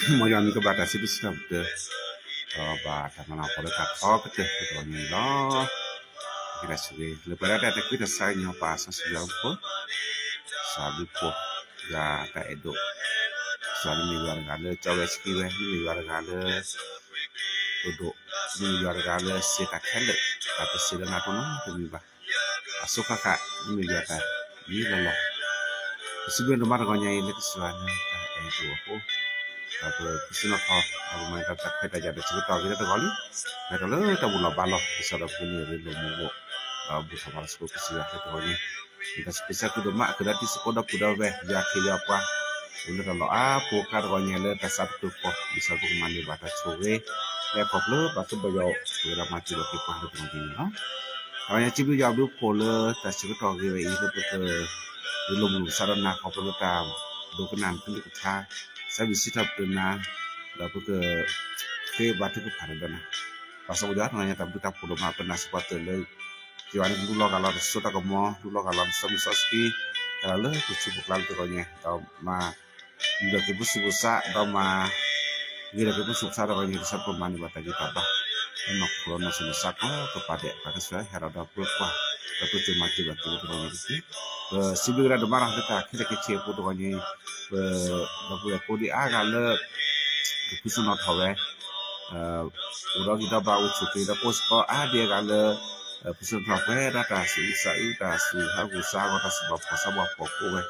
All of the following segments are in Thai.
Moja ni kepada sibuk de ba tanah pada tak apa ke ni lo kita sudah lepas ada kita saya pas sudah pun sabi po ya ta edo sabi ni luar gale cawe skiwe ni luar gale duduk ni luar gale seta kende atau sila na kono ni ba asuka ka ni luar ta ni lo sibe no mar gonya ile kiswana ta edo po apa pisina ka apa mai ta kata jadi cerita kita kali mereka le ta bulan balok bisa da punya relo mo bu sama sekolah kesiya kita kali kita spesial tu mak kedati sekolah puda weh ya kili apa ulah kalau apa kar gonya le ta satu po bisa ku mandi bata chowe le po le batu bayo kira mati lo ki pa do ni no awanya cibu ya bu po le ta cerita we ile betul relo mo sarana ka po ta do kenan ku ka saya visit apna lalu ke batu ke paradana pas udah nanya tapi tak perlu apa nas patele jiwan dulu kalau sudah kamu dulu kalau semisaski kalau tu cukup lalu konya tau ma udah ke busa tau ma gira ke busa konya bisa pemani bata kita bah nok krono semisako kepada pada saya harada pulpa tapi cuma batu konya itu sibigra de marah kita kita kecil putu konya babu ya kodi aga le kusu not hawe udah kita bawa cuti da pos ko dia gale kusu hawe da ta su sa u ta su ha ku sa ko ta sebab ko we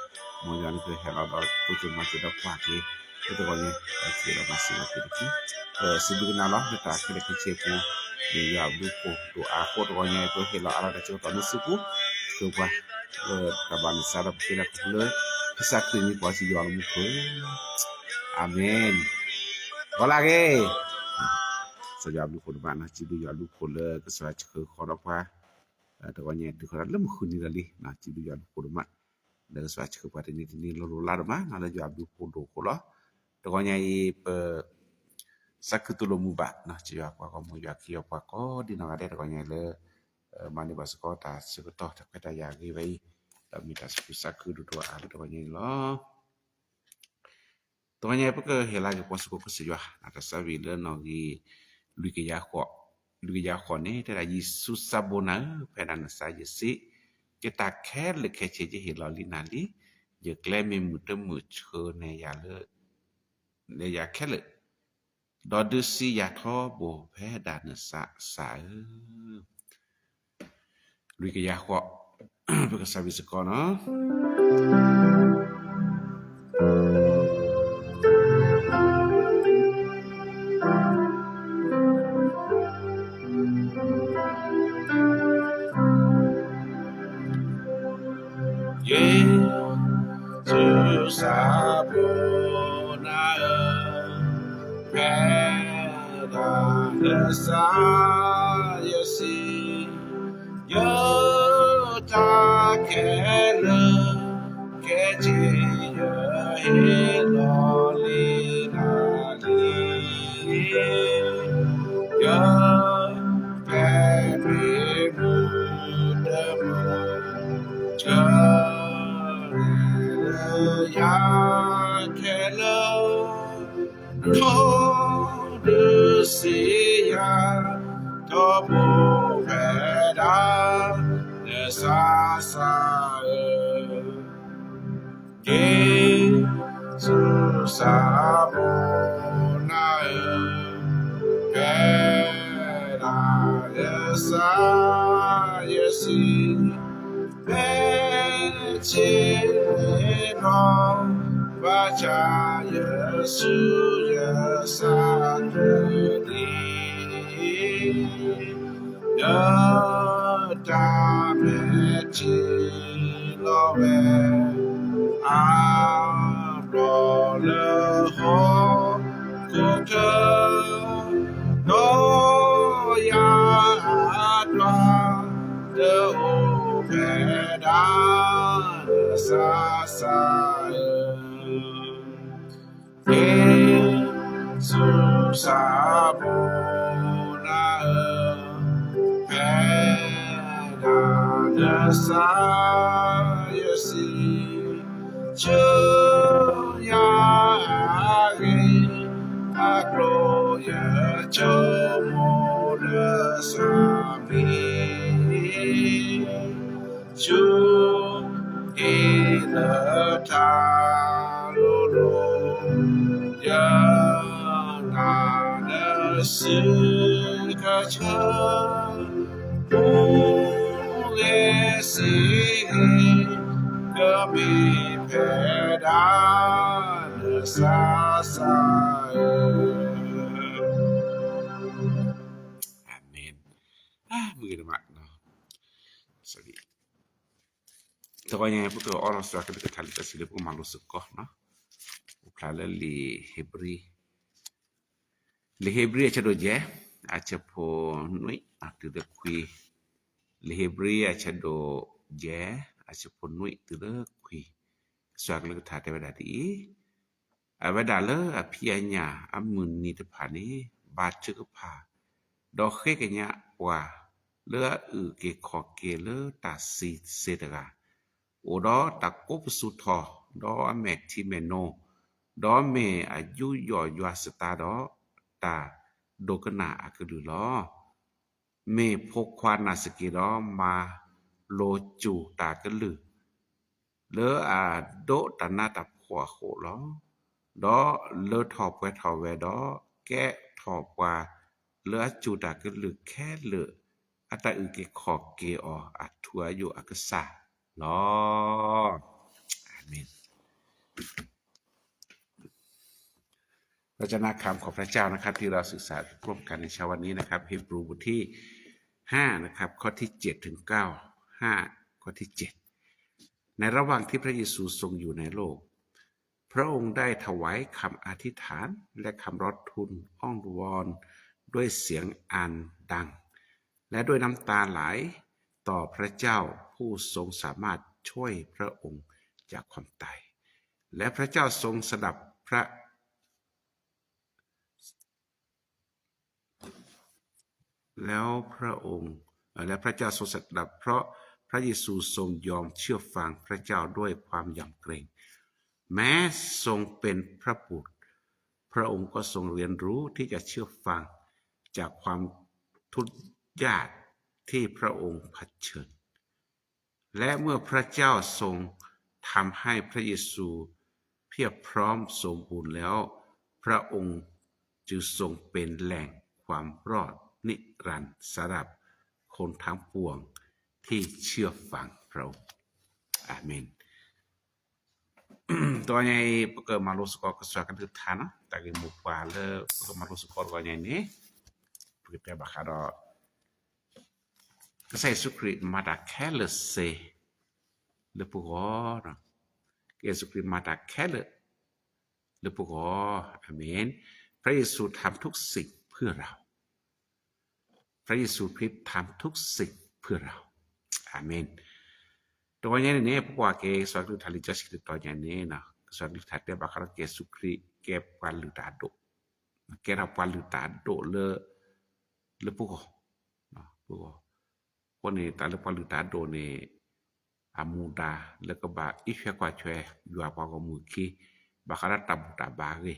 mo jan ke hela da tu cuma da pake itu konya kira masih lagi sibigra lah kita kira kecil pu ya buku doa ko konya itu hela ala da cerita nusuku coba kaban sarap kira kule kisah ini pasti jual muka. Amin. Walage. Sejak dulu kau mana cidu jual kau le kesuai cekor korapa. Terkanya itu kalau lem kuni kali nah cidu jual kau mak. Dan kesuai cekor pada ini lalu lar mah ada jual kau do kau lah. Terkanya pe sakit tu lomu ba nah cidu apa kau mau jual kio apa kau di negara terkanya le mani basiko ta sebetul tak kita yagi bayi. Minta susah ke dua ada banyak lo. Tuanya apa ke hela ke posko ke sejauh atas sabila nagi lui ke jako ni teraji susah bona pedan saja si kita care le kece je hela linali je klem mutem mucho ne ya kele dodu si ya tho bo pedan sa lui ke jako porque sabe se kono Jesus abona peda desa yesi yo takele kejiya hilali nali yo pepe mudamu ya kelo no desia tobo peda Tokanya puto orang sudah kita kali tersilip malu sekoh no. Ukala li Hebri acha doje acha po nui aktu de kui li Hebri acha do je acha po nui tu de kui suak le ta te badati abadala apianya amun ni te phani ba chu pha do khe kenya wa le ke kho ke le ta si sedara o đó ta cốp su thọ đó mẹ thi mẹ nô đó mẹ ayu yo yo sta đó ta do kana akulu lo mẹ phok khwan na ski đó mà lo chu ta ke lư lỡ do ta na ta khwa kho lo đó lỡ thọ que thọ về đó ke thọ qua lỡ chu ta ke lư khe lỡ ata u ke kho ke o athua yo aksaอาเมนพระเจ้าคำของพระเจ้านะครับที่เราศึกษาร่วมกันในเช้าวันนี้นะครับฮีบรูบทที่5นะครับข้อที่7ถึง9 5ข้อที่7ในระหว่างที่พระเยซูทรงอยู่ในโลกพระองค์ได้ถวายคำอธิษฐานและคำร้องทูลอ้อนวอนด้วยเสียงอันดังและด้วยน้ำตาไหลต่อพระเจ้าผู้ทรงสามารถช่วยพระองค์จากความตายและพระเจ้าทรงสดับพระเจ้าทรงสดับเพราะพระเยซูทรงยอมเชื่อฟังพระเจ้าด้วยความยำเกรงแม้ทรงเป็นพระบุตรพระองค์ก็ทรงเรียนรู้ที่จะเชื่อฟังจากความทุกข์ยากที่พระองค์เผชิญและเมื่อพระเจ้าทรงทำให้พระเยซูเพียบพร้อมสมบูรณ์แล้วพระองค์จึงทรงเป็นแหล่งความรอดนิรันดร์สำหรับคนทั้งปวงที่เชื่อฟังพระองค์อาเมน ตัวใหญ่เกิดมารู้สึกก็สวากันทุกท่านนะแต่ก็มุกว่าเลยก็มารู้สึกก็ใหญ่นี้เพื่อไปบักดอก็ใส่สุคริมาตาแค่เลเซle pugor que Jesuมาตาแค่le pugor อาเมนพระเยซูทำทุกสิ่งเพื่อเราพระเยซูคริสต์ทำทุกสิ่งเพื่อเราอาเมนตัวนี้เนี่ยพวกสวดทาลิจัสคือตัวนี้นะสวดทัดได้บักเยซูคริสต์แกปัลลุตาโดแกรับปัลลุตาโดle pugor pugorคนนี้ตาleปัลลุตาโดเนี่ยamuda le ko ba ifya kwa chwe yua kwa ko muki bakara tabuta bage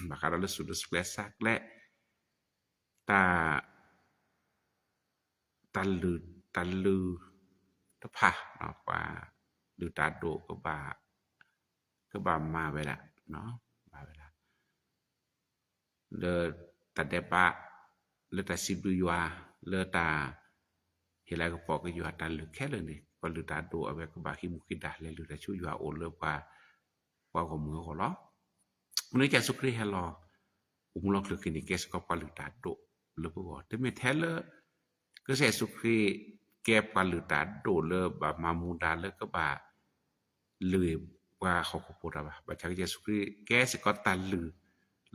bakara le sudu splesa le talu ตะพะเนาะว่าดูตาโดก็บ่ามาไว้ละเนาะมาไว้ละle ta depa le ta sibu yua le ta hela ko pok yua ta le khele ni ko le ta do ave ko ba hi mu ki da le le ta chu yua o le pa ko mu ko lo mun ke su kri hello mu lo ke ni ke ko pa le ta do le po te me thele ke se su kri ke pa le ta do le ba ma mu da le ko ba leว่าเขาก็พูดว่าบัดจักเยซูคริสต์แกสิก็ตันลือ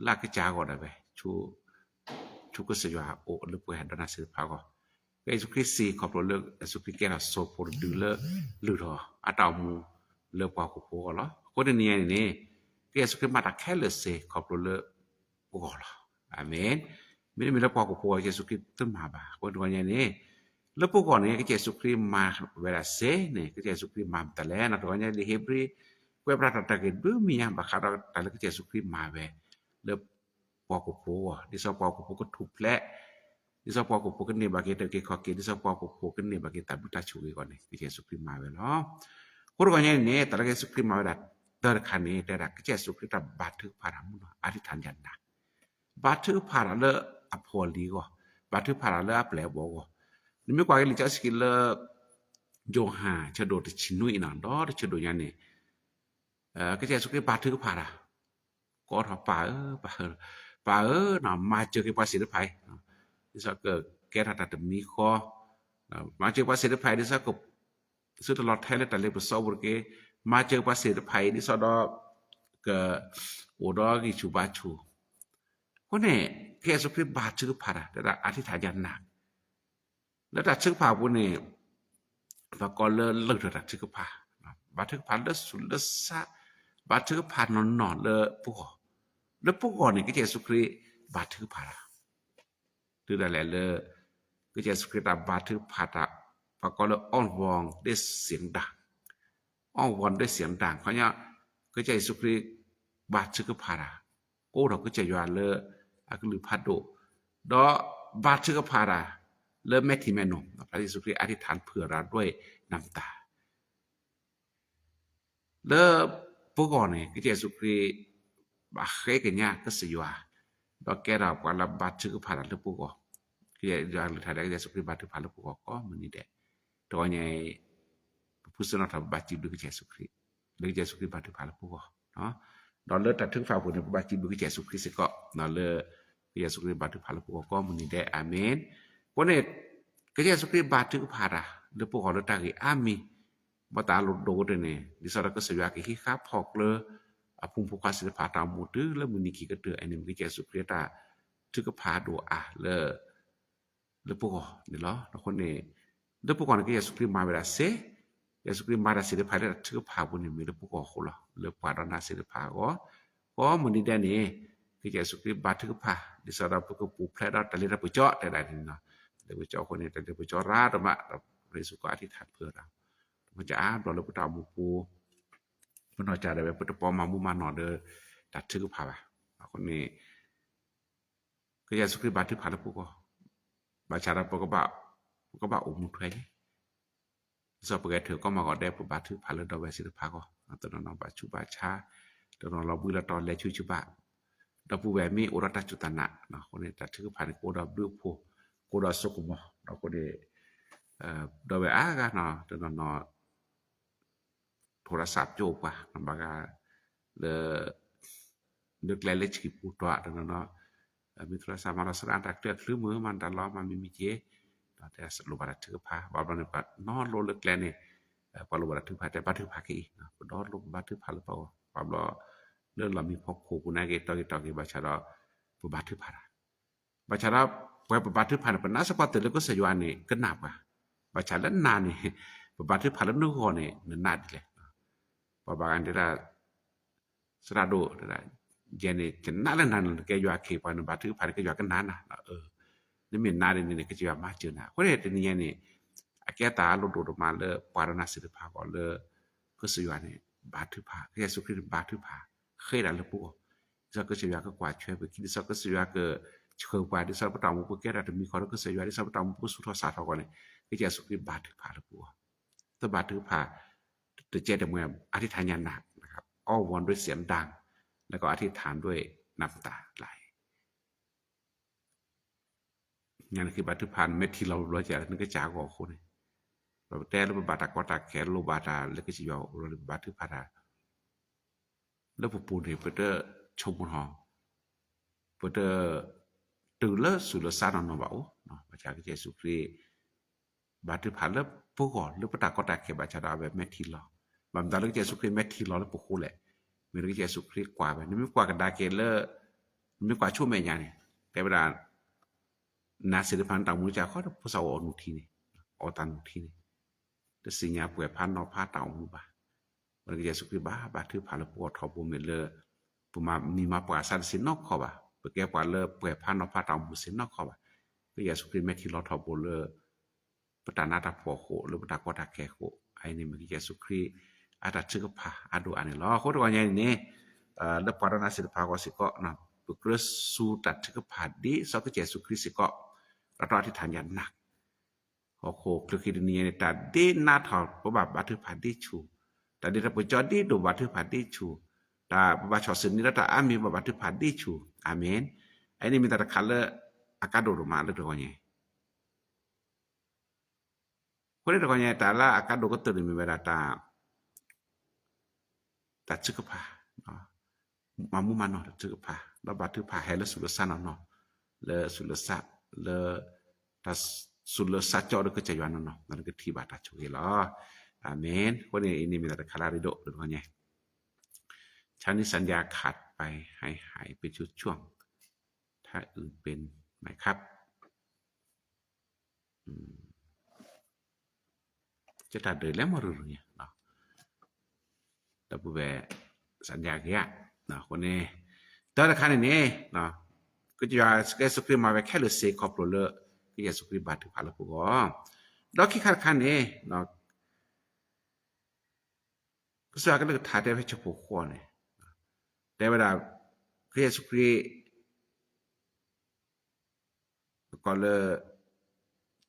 ลากจาก็ได้ไปชูก็สิว่าโอหรือบ่ให้ดนาสิพาก็เยซูคริสต์สิขอบเลิกเยซูคริสต์แกน่ะโซโปรดูเลลือรออะตามูเลกว่าก็พอก็ละก็ได้เนี่ยนี่เยซูคริสต์มาตะแค่เลยสิขอบเลิกก็ละอาเมนไม่ได้มีแล้วก็พอเยซูคริสต์ตึ้งมาบ่าก็ดูว่าเนี่ยนี่แล้วพวกก่อนเนี่ยก็เยซูคริสต์มาเวลาเสนี่ก็เยซูคริสต์มาตะแลนะตัวเนี่ยในฮีบรีkue prata ke bumi yang bakara tala ke Yesus Kristus ma be le poko po di so poko po ko tuple di so poko po ke ne ba ke te ke khoke di so poko po ke ne ba ke tabuta chuge ko ne ke Yesus Kristus ma be lo ko ro ne ne tala ke Yesus Kristus ma da tar khane te da ke Yesus Kristus ta ba thu phara mu no a thi than yan da ba thu phara le a pholi ko ba thu phara le a ple bo ko ni me kwa ke li cha skill le jo ha cha do te chinui na do te cha do yan ne cái Yesus Kristus ba thứ phara có thọ pa nó mà chơi cái bác sĩ được phải thì sao cái ra đặt mi kho mà chơi bác sĩ được phải thì sao cũng sựตลอดแท้เลยแต่เลยบ่ซ้อบ่เกมาเจอภาษีไผนี่ซอดอก็โอดอกิชูบาชูคนนี้แค่สุขบาทชื่อพาระแต่อธิษฐานยันหนักแล้วดัดชื่อพาบ่นี่ปะก็เลิกดัดชื่อพาบาทชื่อพาเลสุลสะบาทชื่อพานอนๆเลยปุ๊กแล้วปุ๊กนี่ก็เยซูคริสต์บาทชื่อพาระคือได้แล้วก็เยซูคริสต์บาทชื่อพาระปะก็เลยอ้อนวอนด้วยเสียงดังอ้อนวอนด้วยเสียงดังเพราะเนี่ยก็เยซูคริสต์บาทชื่อพาระโอ้เราก็จะยานเลยอะก็ลือพัดโดดอบาทชื่อพาระเริ่มแม่ที่แม่นมพระเยซูคริสต์อธิษฐานเพื่อเราด้วยน้ำตาแล้วพวกนี่ก็เยซูคริสต์บาเขกันเนี่ยก็สิว่าดอกแกเรากว่าละบาทชื่อพาระแล้วพวกก็ยานหรือถ้าได้เยซูคริสต์บาทชื่อพาระพวกก็มันนี่แหละตัวใหญ่ผู้สนับสนุนบาทจิตด้วยเยซูคริสต์หรือเยซูคริสต์บาทชื่อพาระพวกเนาะดอกเลิศตัดถึงฝ่าผู้ในบาทจิตด้วยเยซูคริสต์ก็เนาะเลยเยซูคริสต์บาทชื่อพาระพวกก็มันนี่แหละอาเมนคนนี้ก็เยซูคริสต์บาทชื่อพาระหรือพวกเราตากอามีบ่ตาลดโดดเนี่ยดิสระก็สยากิคาพอกเลยอพุงผู้ควาสิพาตามหมดแล้วมื้อนี้กิก็เตออันนี้มันเยซูคริสต์ถึกพาดูเลยพวกนี่เหรอคนนี้แล้วพวกนั้นก็เยซูคริสต์มาเวลาเสเยซูคริสต์มาได้สิได้พาได้ถึกพาบ่นี่มีแล้วพวกเขาล่ะเลยปารณาสิได้พาก็มื้อนี้ได้นี่คือเยซูคริสต์บาถึกพาดิสระพวกผู้แพร่ได้ตะเลได้ไปเจาะได้ได้นี่เนาะได้ไปเจาะคนนี้ได้ไปเจาะราดมาพระเยซูก็อธิษฐานเพื่อเรามันจะอาบเราพุทธามุปูมันนอกจากได้ไปพุทธปอมามุมาหนอเด้อตัดชื่อพาบ่คนนี้ก็เยซูคริสต์บาถึกพาแล้วพวกบาชาราปก็บ่อุมุถวยซอปก็เถอก็มาก็ได้บาถึกพาแล้วดอกไว้สิพาก็ตอนนั้นบาชุบาชาตอนนั้นเราบุละตอนแลชุบาดอกผู้แวมีอุรตจุตนะเนาะคนนี้ตัดชื่อพาโกดบลูโพโกดสกุมดอกก็ได้ดอกไว้อากาเนาะตอนนั้นโทรศัพท์โจกว่ามันบากานึกแล้วคิดปูตัวตอนนั้นเนาะมีโทรศัพท์มาสร้างตักเตือนหรือมือมันตลอดมันมีเจแต่สรุปว่าถือพาบ่บ่นี่ก็นอนโลลึกแล้วนี่บ่รู้ว่าถือพาแต่บ่ถือพาอีกเนาะนอนลงบ่ถือพาหรือเปล่าบ่บ่เรื่องเรามีพกโคกูนะเกตอกิบาชาราบ่ถือพาบาชาราบ่ถือพาเป็นน่าสะพอตแล้วก็สยวนนี่ก็นับว่าบาชารานานี่บ่ถือพาแล้วนึกฮอนี่นาดเลยบ่กันได้สระโดได้เจนี่จะนาแล้วนั่นแกอยู่อาเคปานบ่ถือพาก็อยู่กันนานนะนี่มีนานี่ก็จะมาเจอนะคนนี้นี่นี่อาแกตาลดมาเลยปารณาสิทธิภาก็เลยก็สยวนนี่บาถือพาเยซูคริสต์บาถือพาเคยได้แล้วปุ๊จะก็สยวนก็กว่าช่วยไปคิดซะก็สยวนก็ช่วยกว่าดิซะบ่ต้องบ่แก่ได้มีขอก็สยวนดิซะบ่ต้องบ่สุทธศาสตร์เท่ากันนี่ก็เยซูคริสต์บาถือพาแล้วปุ๊ ตบาถือผ่าตัวเจดเมื่ออธิษฐานอย่างหนักนะครับอ้อวอนด้วยเสียงดังแล้วก็อธิษฐานด้วยน้ำตาไหลนั่นคือบาถือผ่านเม็ดที่เราจะนึกจากออกคนเราแต่เราบาตากอตาแขนโลบาตาแล้วก็จะยาวเราบาถือผ่าแล้วผู้ปูนเนี่ยเพื่อชมหอเพื่อtừ lớpสู่lớp xa nó bảo nó bà cha cái chế sụp ri bà thứ phản lớp phố gòn lớp bắt có đại bà cha đạo về mét thì lo bà mình ta lớp chế sụp ri mét thì lo lớp bố khu lệ mình lớp chế sụp ri quả về nó mới quả cái đại kia lớp mới quả chúa mẹ nhà này cái bây giờนาศิลพันธ์ต่างมือจ่าเขาพวกสาวอนุทีนี่อตันนุทีนี่แต่สิ่งนี้ป่วยพันนอผ้าต่างมือบ่ามันก็จะสุขีบ้าถือผ่านแล้วปวดท้องปวดเมื่อยเลยปุ่มมามีมาปวดสันสินนอกเขาบ่าเปิดแก้ปวดเลยป่วยพันนอผ้าต่างมือสินนอกเขาบ่าก็จะสุขีแม่ที่เราท้องปวดเลยประตานาตาพอโคหรือประตากอตาแก่โคไอ้นี่มันก็จะสุขีอาตัดชื่อผ้าอาดูอันนี้ล้อโคตรวันยังนี่แล้วปวดนาศิลปะก็สิก็นะเปิดกระสูตัดชื่อผ้าดีสก็จะสุขีสิก็เราต้องอธิษฐานอย่างหนักโอ้โหคลิกนี้เนี่ยแต่ดีน่าถอดเพราะแบบบัตรผ่านดีชูแต่ดีถ้าไปจอดีดูบัตรผ่านดีชูแต่บัตรชอสินนี้เราแต่อามีบัตรผ่านดีชูอาเมนไอ้นี่มีแต่คัลเลอร์อากาศโดดมาเลยตัวนี้คนที่ตัวนี้แต่ละอากาศโดดก็ตื่นมีเวลาแต่ชื่อผ้ามามุ่งมันเนาะชื่อผ้าแล้วบัตรผ่าให้แล้วสุดสั้นเนาะแล้วสุดสั้นle tas sulle saco de kecayuan no dan ke tiba ta cuy lo amin คนนี้มีแต่คาราริโดตัวนี้ฉันนี่สัญญาขาดไปให้หายไปชุดช่วงถ้าอื่นเป็นไหมครับจะตัดเดินแล้วมารู้เนี่ยเนาะแต่ผู้แบสัญญาเกี่ยเนาะคนนี้ตอนนั้นนี่เนาะก็จะแค่สุขีมาไว้แค่เลยเสกครอบครัวเลยก็จะสุขีบาดถึงผ่านแล้วพวกอ๋อดอกขี้ขาดคันนี่เนาะก็สุดก็เลยถ่ายได้ให้เฉพาะคนเนี่ยแต่เวลาก็จะสุขีก็เลย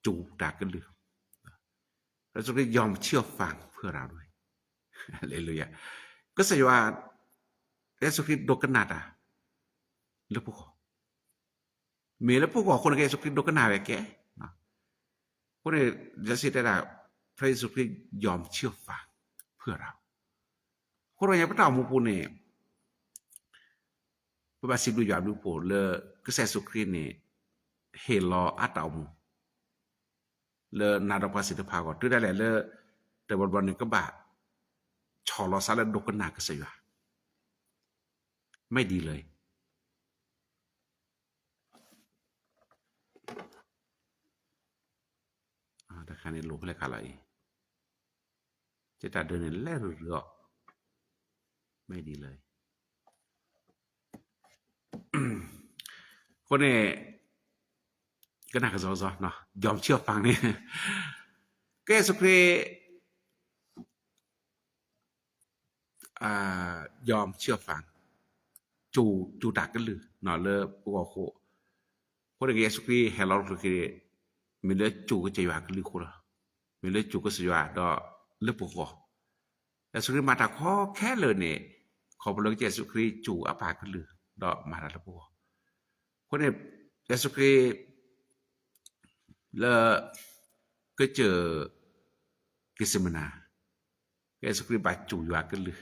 จูดากันเลยแล้วสุขียอมเชื่อฟังเพื่อเราด้วยเลยก็แสดงว่าแล้วสุขีโดนกันนาดาหรือพวกมีแล้วพวกคนที่สุขีโดนกันนาแบบแกนะคนที่จะสิได้พระเยซูคริสต์ยอมเชื่อฟังเพื่อเราคนเราอย่างพระเจ้ามุปุเนี่ยพระบาสิบดูยอมดูโผล่เลยก็เยซูคริสต์เนี่ยเฮลออัตเอามุเลยนาดภาษิตภาก่อนด้วยได้เลยแต่วันหนึ่งก็บาชอลอซาแล้วโดนกันนาก็เสียไม่ดีเลยแต่ครั้นี้รู้เลยค่ะอะไรจะตัดเดินเล่หรือไม่ดีเลยคนนี้ก็น่ากระซอเนาะยอมเชื่อฟังนี่ก็สุขียอมเชื่อฟังจูดักกันเลยเนาะเลยพวกเขาคนนี้สุขีเฮลล์สุขีมีเลือดจูก็จะอยู่กันเลยคนละมีเลือดจูก็จะอยู่ดอเลือดพวกเขาแต่สุขีมาตาข้อแค่เลยเนี่ยขอพลังเจสุขีจูอาปากันเลยดอมาตาพวกคนนี้เจสุขีแล้วก็เจอกิสมนาเจสุขีบาจูอยู่กันเลย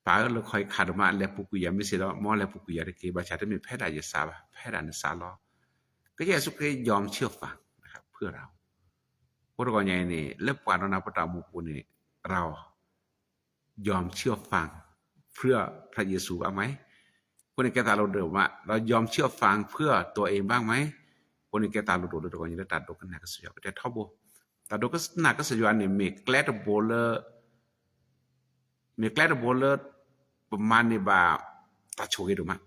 ป้าเราคอยขาดมาแล้วปุกุยาไม่เสียแล้วมอแล้วปุกุยาได้เกี่ยวกับชาติมีแพทย์ได้สาบแพทย์ได้สาล้อก็เยซูคริสต์ยอมเชื่อฟังนะครับเพื่อเราพวกเราเนี่ยนี่เล็บกวาดนาพระตามุกุนี่เรายอมเชื่อฟังเพื่อพระเยซูบ้างไหมคนในแกตาเราเดิมว่าเรายอมเชื่อฟังเพื่อตัวเองบ้างไหมคนในแกตาเราโดดเราคนนี้เราตัดดกันหนักก็สยบแต่ท่อโบตัดดกันหนักก็สยบเนี่ยมีแกลดโบเลอร์มีแกลดโบเลอร์ประมาณนี้บ่าตัดโชว์ดูมั้ย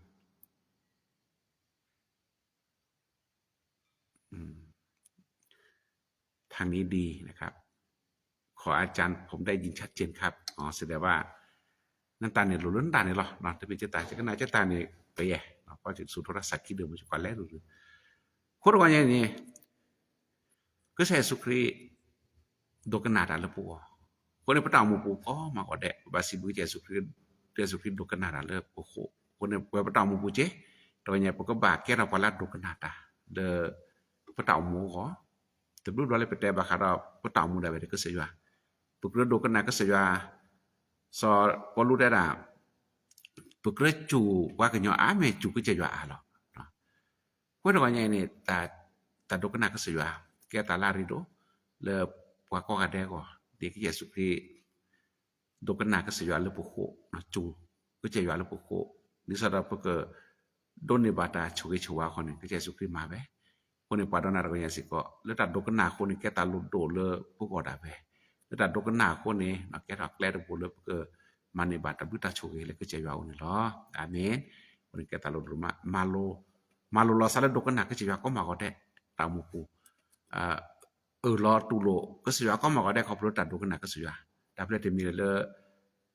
ทางนี้ดีนะครับขออาจารย์ผมได้ยินชัดเจนครับอ๋อแสดงว่านั่นตาเนี่ยหลุดนั่นตาเนี่ยหรอเนาะจะเป็นเจ้าตาจะก็น่าเจ้าตาเนี่ยไปแย่เนาะเพราะถึงสุดโทรศัพท์ที่เดิมมันจะก่อนแล้วหรือคนว่าอย่างนี้ก็ใช้สุขี โดกนาดาละปูคนในพระตามูปูก็มาก็ได้บาสิบุเจสุคริสโดกนาดาละปูคนในพระตามูปูเจตัวเนี่ยปก็บาแก่เราพละโดกนาดาเดพระตามูก็แต่รู้ว่าเลยไปแต่บาคาราพระตามูได้ไปก็เสียว่าปุกโดกนาก็เสียว่าซอพอรู้ได้ล่ะปุกจูว่าก็ยออาแม่จูก็จะว่าหรอคนตัวเนี่ยนี่ตาโดกนาก็เสียว่าแก่ตาลาริโดle kwa ko ade ko de ki Yesu Kri dokana ka se yo le poko na chu ko che yo le poko ni sa da poko don ni bata chu ke chu wa ko ni ki Yesu Kri ma be ko ni pa dona ro ya si ko le ta dokana ko ni ke ta lu do le poko da be le ta dokana ko ni na ke ta kle do le poko ma ni bata bu ta chu ke le ki che yo ni lo amen ko ni ke ta lu do ma lo sa le dokana ka che yo ko ma ko de ta mu puรอตุโลก็สิว่าก็มาก็ได้ขอบรถตัดดูกันนะก็สิว่าดับเลยจะมีเลย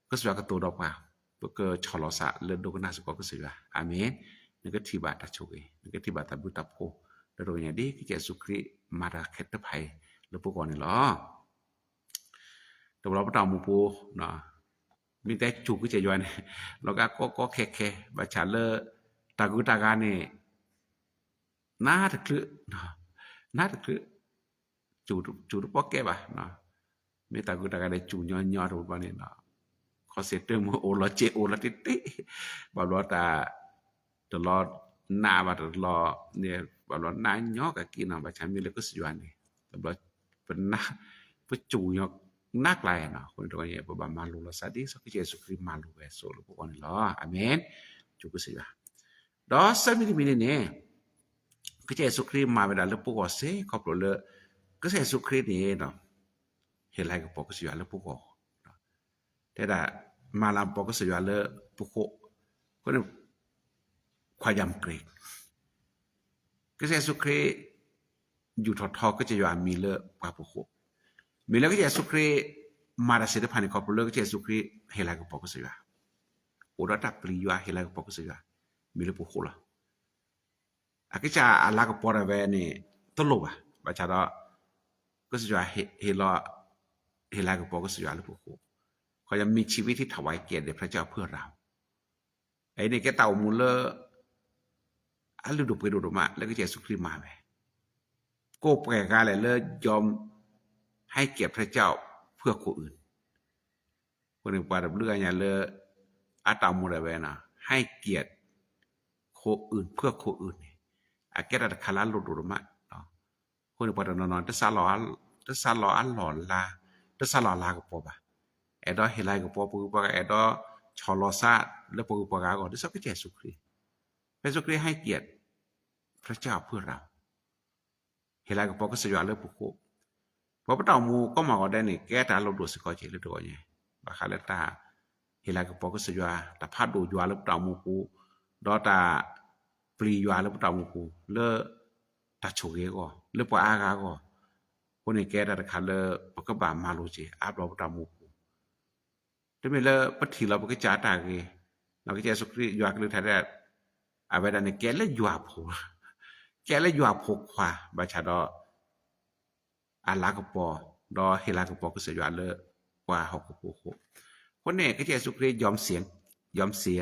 ก็สิว่าก็ตัวดอกว่าก็ชอลอสะเลยดูกันนะสุก็สิว่าอาเมนนี่ก็ที่บาตะโชกนี่ก็ที่บาตะบุตะโพแล้วโดยอย่างนี้ที่เยซูคริสต์มาดาเขตภัยแล้วพวกก่อนนี่หรอแต่เราบ่ต้องมูปูเนาะมีแต่จุกก็จะย่อยนี่แล้วก็แค่บาชาเลตะกุตะกานี่น่าตะคือเนาะน่าตะคือจูปอกแก่บ่เนาะมีตากูตาก็ได้จูย่อๆรูปบ่นี่เนาะขอเสเตมโอละเจโอละติติบ่รอตาตลอดหน้าบ่ตลอดเนี่ยบ่รอหน้าย่อก็กินเนาะบ่ฉันมีเลยก็สิว่านี่แต่บ่เป็นหน้าบ่จูย่อนักหลายเนาะคนตัวนี้บ่มาลูละซะดิสักเยซูคริสต์มาลูเวโซลูบ่นี่เนาะอาเมนจูก็สิว่าดอซะมีนี่ก็เยซูคริสต์มาเวลาแล้วพวกก็เสขอบเลยก็เยซูคริสต์นี่เนาะเฮ็ดไรก็ปอกก็สิว่าแล้วพวกก็แต่ละมาลำปอกก็สิว่าแล้วพวกก็เนี่ยความยำเกรกก็เยซูคริสต์อยู่ทอก็จะว่ามีเลกว่าพวกมีแล้วก็เยซูคริสต์มาได้เสด็จผ่านขอบเลยก็เยซูคริสต์เฮ็ดไรก็ปอกก็สิว่าโอระดับปริยาเฮ็ดไรก็ปอกก็สิว่ามีแล้วพวกละอะก็จะอะลาก็ปอระเวนี่ตลกอ่ะบาชาดก็สิว่าเฮลาก็ปอก็สิว่าแล้วพวกเขาจะมีชีวิตที่ถวายเกียรติแด่พระเจ้าเพื่อเราไอ้นี่แกเต่ามูลเลอะฤดูไปดูมาแล้วก็เยซูคริสต์มาแม่โกแปลกาเลยยอมให้เกียรติพระเจ้าเพื่อคนอื่นคนนึงว่าเรื่องอย่างเลยอะตามูได้แม่น่ะให้เกียรติคนอื่นเพื่อคนอื่นอะแกตะคาลาดูมาคนนึงว่านอนๆตะซาลออันหลอนลาตะซาลอลาก็ปอบเอดอเฮไลก็ปอปุปะเอดอชอลอซาแล้วปุปะกาก็ดิสักเยซูคริสต์พระเจ้าคริสต์ให้เกียรติพระเจ้าเพื่อเราเฮไลก็ปอก็สิว่าแล้วปุโคพอพระเจ้ามูก็มาก็ได้นี่แก้ตาเราดูสิก็เจเลยตัวเนี่ยบาคาเลตาเฮไลก็ปอก็สิว่าตะพัดดูยัวแล้วพระเจ้ามูกูดอตาปรียัวแล้วพระเจ้ามูกูเลตาโชเกก็เลปอากาก็คนนี้แก้ตาคาเลปก็บามาโลเจอาบเราพระเจ้ามูแต่เมื่อปฏิเราก็จะตาเกเราก็จะสุคริยัวกฤทัยได้อาเวดานี่แกละยัวโพแกละยัวโพขวาบาชาดออาลากปอดอเฮลากปอก็สิยัวเลกว่า6กโพคนนี้ก็จะสุคริยอมเสีย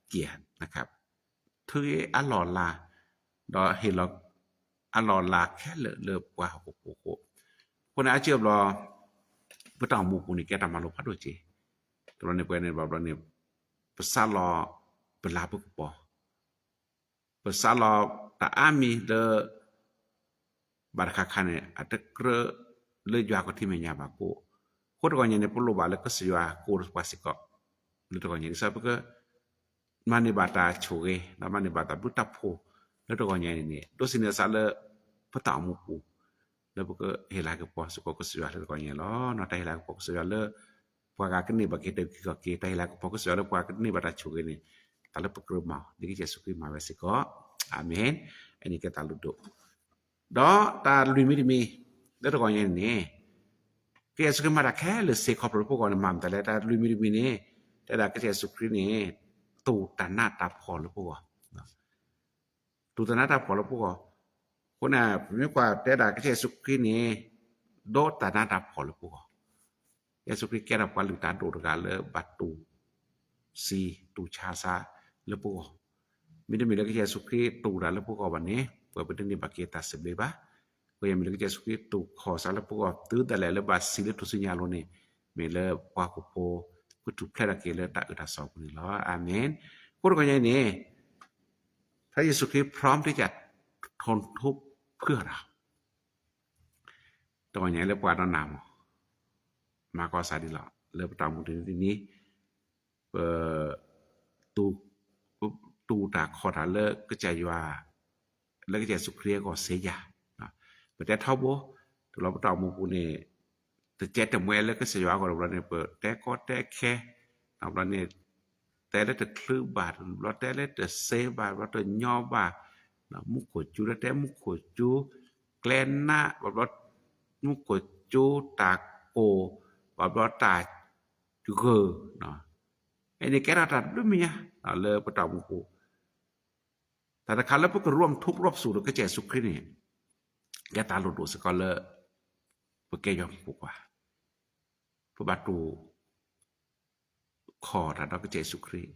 เกียรตินะครับถืออัลลอลาดอเฮลอัลลอลาแค่เลกว่า6กโพคนอาเจียบรอพระตามูปุนี่แกตามาโลพัดโดเจตัวนี้เป็นแบบนี้ภาษาลอเป็นลาบุกปอภาษาลอตาอามีเดบาร์คาคาเนี่ยอาจจะเกลือเลยยากว่าที่ไม่ยาบาโกคนก่อนเนี่ยในปุโรบาแล้วก็สิว่าโกรปัสสิกหรือตัวก่อนเนี่ยทราบก็มันในบาตาโชเกแล้วมันในบาตาบุตาโพแล้วตัวก่อนเนี่ยโดสิเนสาเลพระตามูปูแล้วก็เฮลากปอสุก็สิว่าแล้วก่อนเนี่ยล้อนอตาเฮลากปอสิว่าเลPagak ni bagi kita hilang fokus ada pagak ni pada cuci ni. Kalau pekerma, jadi Yesus Kristus mahu siko. Amin. Ini kita luduk. Dah tak lumit mi. Dah tu kau ni. Yesus Kristus mahu kah le sekop lu pukau ni mam. Tapi tak lumit mi ni. Tapi Yesus Kristus ni tu tanah tak pol lu pukau. Tu tanah tak pol lu pukau. Kau na, ni kuat. Tapi Yesus Kristus ni โดตานาตาพอลปุเยซูคริสต์แกรับว่าหรือตาโดดกาเลบัตตูซีตูชาซาเลปุมีได้มีแล้วก็เยซูคริสต์ตูดาเลปุวันนี้เปิดเป็นนี่บักเกตาเสเบบะก็ยังมีแล้วก็เยซูคริสต์ตูขอซาเลปุตื้อแต่แล้วบาซิเลตุสิญาโลนี่มีเลปาโกโปพุทุแพร่เกเลตาอุตาสอบนี่แล้วอาเมนพูดกันอย่างนี้พระเยซูคริสต์พร้อมที่จะทนทุกข์เพื่อเราตอนนี้เรียกว่าน้ำมาก็สาดีละเริ่มตามถึงที่นี้ตูตาขอทาเลก็ใจว่าแล้วก็ใจสุครีก็เสียนะแต่เท่าบ่เราตามมุกูนี่แต่เจ็ดแต่เมื่อแล้วก็เสียว่าก็เราเนี่ยเปิดแต่ก็แต่แค่เราเนี่ยแต่แล้วแต่คลืบบาทเราแต่แล้วแต่เซบาทเราแต่ย่อบาทนะมุขจูแต่มุขจูแกลนหน้าว่ามุขจูตาโกว่าตาจูเกเนาะไอ้นี่แกราตัดด้วยมั้ยเลยประตามุกูแต่ถ้าคันแล้วพวกก็ร่วมทุกข์ร่วมสุขก็เจสุคริสต์นี่แกตาหลุดสกอเลอร์พวกแกยอมปลูกว่าพระบาตูขอถ้าเราก็เจสุคริสต์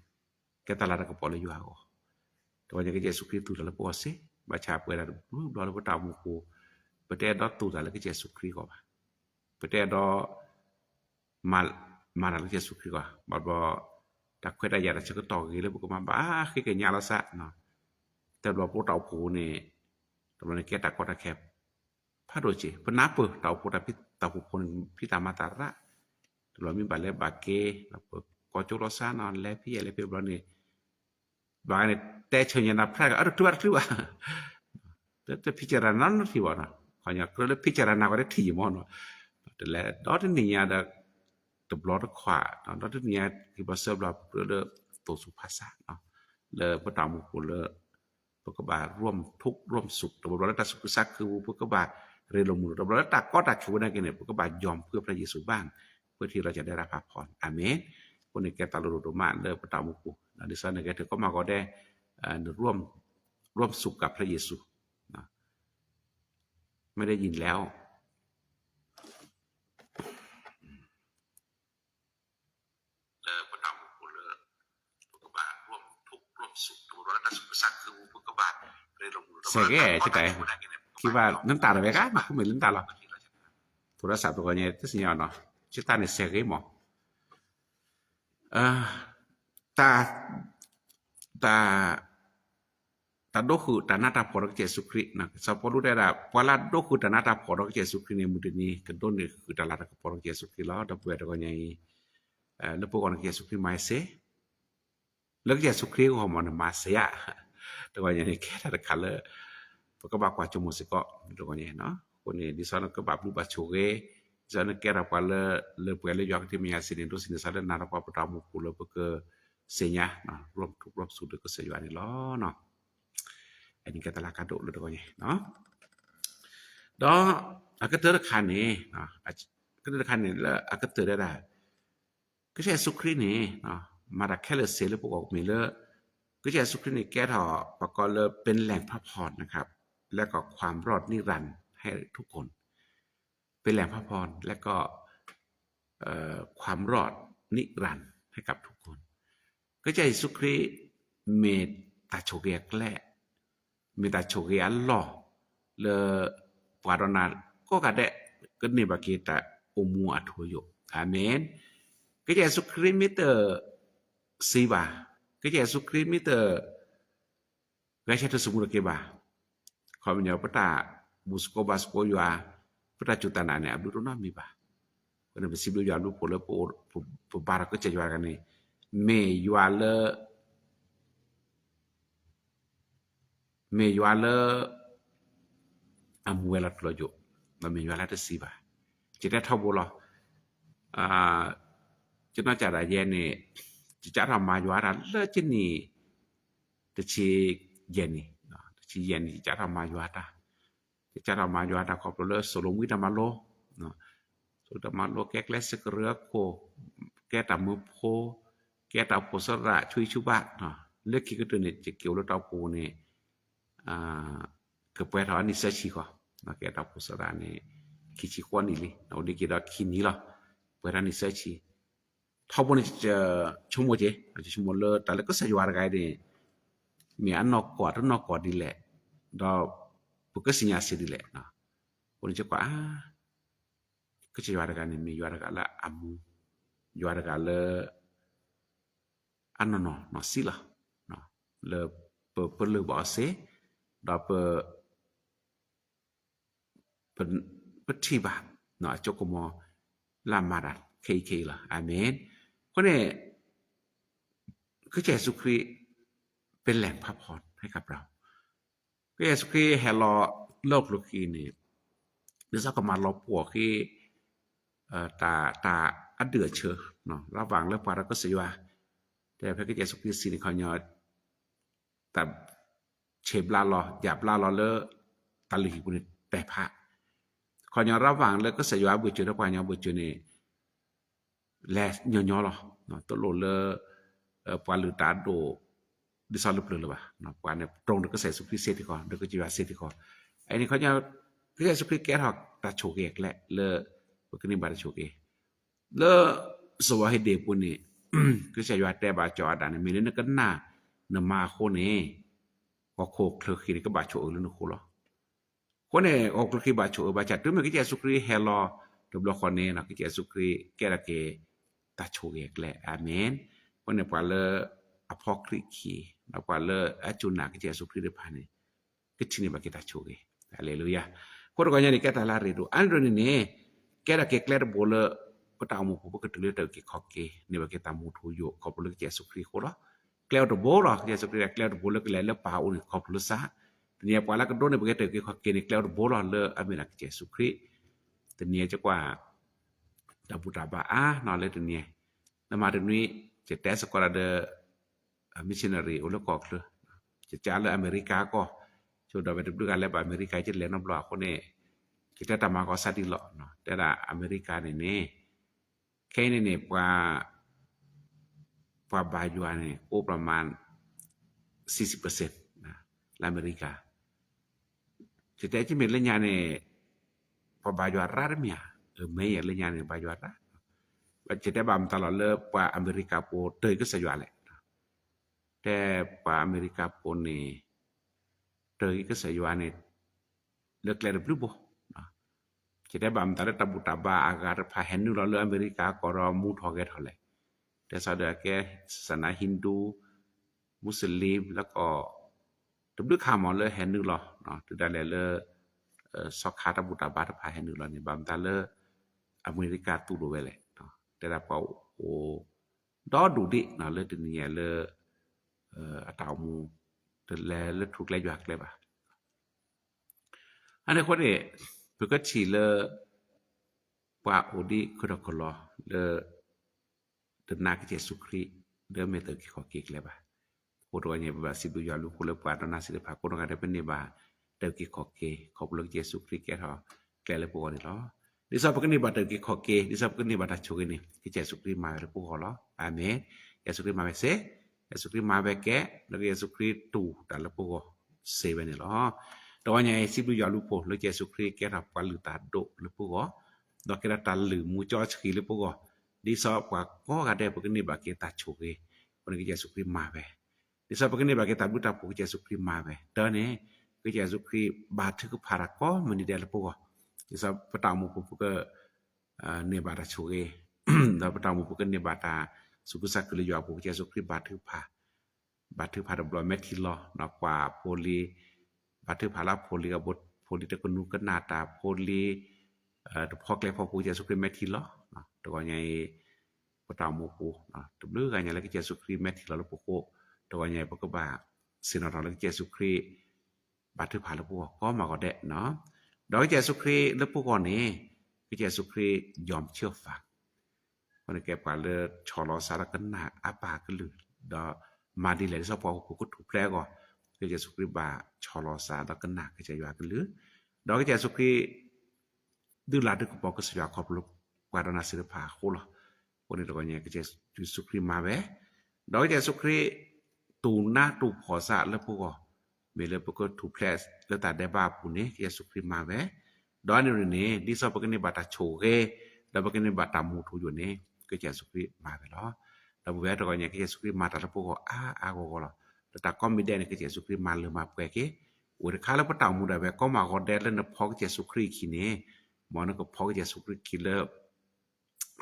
แกตาลาก็ปอเลยอยู่เอาแต่ว่าจะเจสุคริสต์ตูแล้วบ่ซิบาชาเปิดแล้วเราประตามุกูประเทศดอตูแล้วก็เจสุคริสต์ก็ว่าประเทศดอมาแล้วเจสุคริสต์ก็บ่ถ้าเคยได้ยาจะก็ต่อกันแล้วก็มาบ้าคือกันยาละซะเนาะแต่ว่าพวกเตาผูนี่ตอนนี้แกตะก็ตะแคบพระโดจิพนาเปเตาผูตะพิตาผูคนพิตามาตาระตอนมีบาเลบาเกแล้วก็จุรสานอนแล้วพี่อะไรเปบ่นี่บางนี่แต่เชญนาพระก็ตัวว่าแต่พิจารณานั้นที่ว่านะขอยก็เลยพิจารณาก็ได้ถี่หมดเนาะแต่แล้วดอนี่ยาดตบลอดขวาดอนี่ยาที่บ่เสิร์ฟเราเด้อตัวสุภาษาเนาะเลยบ่ตามมุกูเลยพวกบาร่วมทุกข์ร่วมสุขตบลอดตาสุขสักคือพวกบาเรลมุตบลอดตาก็ตาคิวได้กันเนี่ยพวกบายอมเพื่อพระเยซูบ้างเพื่อที่เราจะได้รับพระพรอาเมนคนนี้แกตาลุมาเลยบ่ตามมุกูนะดิฉันเนี่ยแกก็มาก็ได้ร่วมสุขกับพระเยซูนะไม่ได้ยินแล้วเสกจะไกคิดว่าน้ำตาระเวกะมาไม่ลืมตาหรอกโทรศัพท์ตัวนี้ที่สิญญาณเนาะชิตาเนี่ยเสกหมอตาโดคือตานาตาพอรกเจสุครินะสปอรู้ได้ล่ะพอลาโดคือตานาตาพอรกเจสุคริในมุดนี้กันต้นนี่คือตาลาตาพอรกเจสุคริแล้วดับเวตัวนี้แล้วพวกอนเจสุคริมาเสแล้วเจสุคริก็มันมาเสียตัวนี้แค่ตาคัลเลอร์พวกบากว่าจมูกสิก็ตัวนี้เนาะคนนี้ดิฉันก็บาบลูบาโชเกดิฉันแกรับว่าle puele yo que me hace dentro sin sale nada para para mu culo porque seña no รวมทุกรวมสุดก็เสียอยู่อันนี้ล้อเนาะอันนี้ก็ตะลากาโดเลยตัวนี้เนาะดอก็เตอร์คันนี่เนาะก็เตอร์คันนี่แล้วก็เตอร์ได้ก็ใช่สุครีนี่เนาะมาดาแค่เลเซลพวกมีเลก็ใช่สุครีนี่แก้ทอประกอบเลยเป็นแหล่งพักผ่อนนะครับและก็ความรอดนิรันดร์ให้ทุกคนเป็นแหล่งพักผ่อนและก็ความรอดนิรันดร์ให้กับทุกคนก็ใช่สุครีเมตาโชเกกและเมตาโชเกอัลลอฮ์เลปารนาก็กะได้ก็นี่บาเกตาอุมูอัทโยอาเมนก็จะสุครีมิเตอร์ซีบาก็จะสุครีมิเตอร์ก็ใช้สมุรเกบาขอเป็นยาปตาบุสโกบาสโกยัวปตาจุตานาเนี่ยอับดุลนามีบาก็เนี่ยสิบยามดูโพลโปบาระก็จะยัวกันนี่เมยัวเลอามูเวลาตลอดอยู่มันเมยัวลาตซีบาจะได้ทบบ่จะน่าจะได้เย็นนี่จะทำมายัวราเลจินี่จะชีเย็นนี่ชีเย็นนี่จะทำมายัวตาจะทำมายัวตาขอบเลสโลวิตามาโลเนาะสุดมาโลแกกเลสกเรือโคแกตามือโพแกตาโพสระช่วยชุบะเนาะเลือกคิดก็ตัวนี้จะเกี่ยวแล้วตาโพนี่ก็เปิดหานี่เสชิก็นะแกตาโพสระนี่แก ki chi kwa ni li na odi ki da ki ni la pera ni sa chi thabo ni chomo je chomo le ta le ko sa ywa ga de mi an nok kwa di le da pu ka sinya se di le na oni che kwa ko che ywa ga ni mi ywa ga la amu ywa ga le anno no sila no le per le ba se da per tiba no chokomo la mara KK ล่ะอาเมนเพราะเนี่ยคือเยซูคริสต์เป็นแหล่งพักผ่อนให้กับเราคือเยซูคริสต์ให้เราโลกโลกีนี่ดิซะก็มาเราปวกที่ตาอันเดือดเชอเนาะระหว่างแล้วปาเราก็สิว่าแต่พระเยซูคริสต์สินี่เขายอแต่เชบลาลอหยาบลาลอเลตะลิบุนี่แต่พระเขายอระหว่างแล้วก็สิว่าบ่เจอแล้วกว่ายอบ่เจอนี่แลnhỏ lo no to lo le pa lu ta do di sa lu le ba no pa ne tong de ko sai su kriset ko de ko ji wa set ko ai ni kho nya ke su krit ke hak ta chu ke le le ko ni ba chu ke le so wa he de pu ni ke sai wa te ba cho da ne mi ne ka na na ma kho ne ko kho khle ki ni ko ba chu lu no kho lo ko ne o khle ki ba chu ba cha tu me ke su krit he lo de blo kho ne na ke su krit ke la ke ta chu ke le amen ko ne pa le apokri키 na pa le achuna ke Yesu Christ de phane ke chini ba ke ta chu ke hallelujah ko ro nya ni ke ta la re do an ro ni ne ke ra ke kler bo le ko ta mu ko ke tu le ta ke khok ke ni ba ke ta mu thu yo ko bo le Yesu Christ ko lo kler do bo lo Yesu Christ kler do bo le ke le pa u ni ko lu sa ni pa la ko do ne ba ke ta ke khok ke ni kler do bo lo le amena ke Yesu Christ te niจะกว่าta bu ta ba na le te ni na ma te niจะแต่สกอde missionary อุลกอกเลยจะจาle Amerika ko so da be du ga le ba Amerika je le no blo ko ne kita ta ma ko sa di lo no te da Amerika neแค่นี่กว่าบายัวเนี่ยโอประมาณ 40% นะละอเมริกาจะแต่ที่เมลญาเนี่ยกว่าบายัวราดเมียไม่เลญาเนี่ยบายัวราว่าจะแต่บามตลอดเลยกว่าอเมริกาโปเตยก็สยว่าแหละแต่กว่าอเมริกาโปนี่เตยก็สยว่าเนี่ยเลิกแล้วรึบ่จะได้บามตาตะบุตาบาอากาศพาเห็นอยู่แล้วอเมริกาก็รอมูทอเกทเลยแต่ซาดาแกศาสนาฮินดูมุสลิมแล้วก็ตุบข่าวหมดเลยเห็นอยู่หรอเนาะตุได้เลยสอกขาตะบุตาบาพาเห็นอยู่แล้วนี่บามตาเลยอเมริกาตุโดเวเลยเนาะแต่ละเปาโอดอดูดิเนาะเลยตนี่เลยอะตามูแต่เลยถูกเลยยักเลยบ่อันนี้คนนี้เพื่อชีเลปาโอดีคือดอกลอเลตนาคเยซูคริสต์เดเมเตอร์quiขอเกกเลยบ่โคโรเนี่ยบ่สิบุยาลูคุเลปาตนาสิพาโคโรกาได้เป็นนี่บ่เตอร์quiขอเกขอบลกเยซูคริสต์แกทอแกเลยปอนี่ลอดิซาปกนี่บ่เตอร์quiขอเกดิซาปกนี่บ่ตาชุกนี่ที่เยซูคริสต์มาเลยปอลออาเมนเยซูคริสต์มาเวเซเยซูคริสต์มาเวแกแล้วเยซูคริสต์ตูตาละปอเซเวนี่ลอตอนนี้สิบุยาลูปอแล้วเยซูคริสต์แกรับปาลือตาโดละปอดอกแกตาลือมูจอชคีละปอdi sa pa ko ga de pagni ba ke ta chuke pon ke Yesu Christ ma be di sa pagni ba ke ta buta pu Yesu Christ ma be da ne ke Yesu Christ ba thu ku phara ko mani de la pu ko di sa pata mu pu ke ne ba ta chuke da pata mu pu ke ne ba ta su ku sa ke le yo pu Yesu Christ ba thu pha da blo me thi lo na kwa poli ba thu pha la poli ga bot poli te ko nu ka na ta poli de phok le phu Yesu Christ me thi loตวใหญ่ปตามูปูตุบลือกันอย่างละเยซูคริสต์แม่ที่เราปกโกตัวใหญ่ปกบาสินอละเยซูคริสต์บาดถือผ่าละปกก็มาก็ได้เนาะดอกเยซูคริสต์ละปกนี่คือเยซูคริสต์ยอมเชื่อฟังมันแก่ปาเลชอลอสารกันนาอาปากันลือดอมาดีเลยซะพอกูก็ถูกแปลก็คือเยซูคริสต์บาชอลอสารกันนาก็จะอยู่กันลือดอกเยซูคริสต์ดื้อลาดึกปอกก็สิยาขอบลูกGuarda se pa khola pone to nya ke Yesu Christ ma be do Yesu Christ tu na tu pho sa le pu ko me le pu ko tu place le ta de ba pu ne Yesu Christ ma be ดอนนี่ดิซอปกะนี่บาตาโชเกดบกะนี่บาตามูทูอยู่นี่ก็เยซูคริสต์มาไปแล้วดบเวตก็เนี่ยเยซูคริสต์มาตาละปุก็อาก็ละตาก็มีได้เนี่ยเยซูคริสต์มาเลยมาเปเกโอเดคาละปะตามูได้เวก็มาก็ได้แล้วนะพอเยซูคริสต์คินี่มอนก็พอเยซูคริสต์คิเล